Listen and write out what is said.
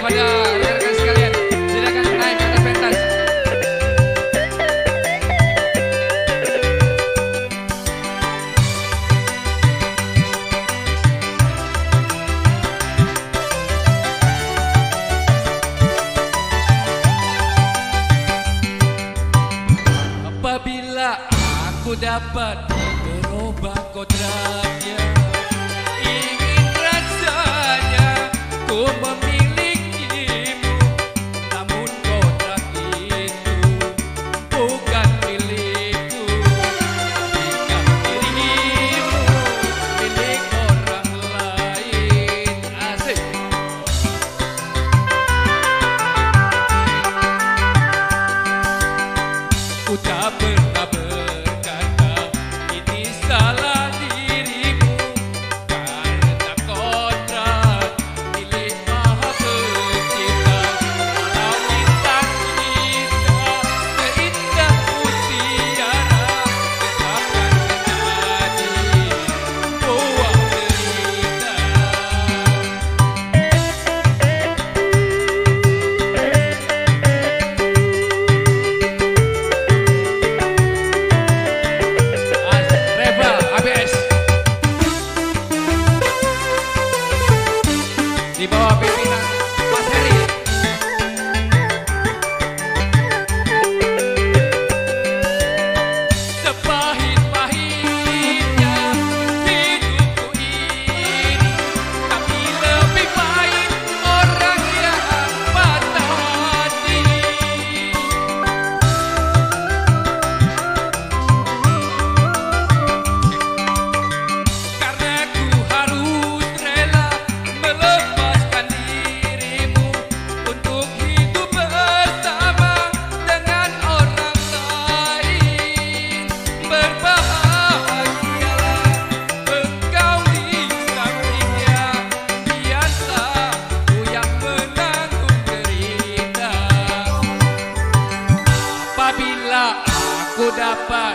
kepada rekan-rekan sekalian. Silakan naik ke atas pentas. Apabila aku dapat merubah kodratnya, ingin rasanya ku memilikimu, namun kodrat itu bukan milikku. Jika dirimu milik orang lain, asik. Ku tak pernah berkata ini salah dirimu, karena kodrat milik Maha Pencipta. Walau bintang kita seindah mutiara, tetapkan menjadi buah derita. Reva ABS di bawah pimpinan Mas Heri. Sepahit-pahitnya hidupku ini, tapi lebih baik orang yang patah hati. Karena ku harus rela melepaskan dirimu untuk hidup bersama dengan orang lain. Berbahagialah engkau di sampingnya, biarlah ku yang menanggung derita. Apabila aku dapat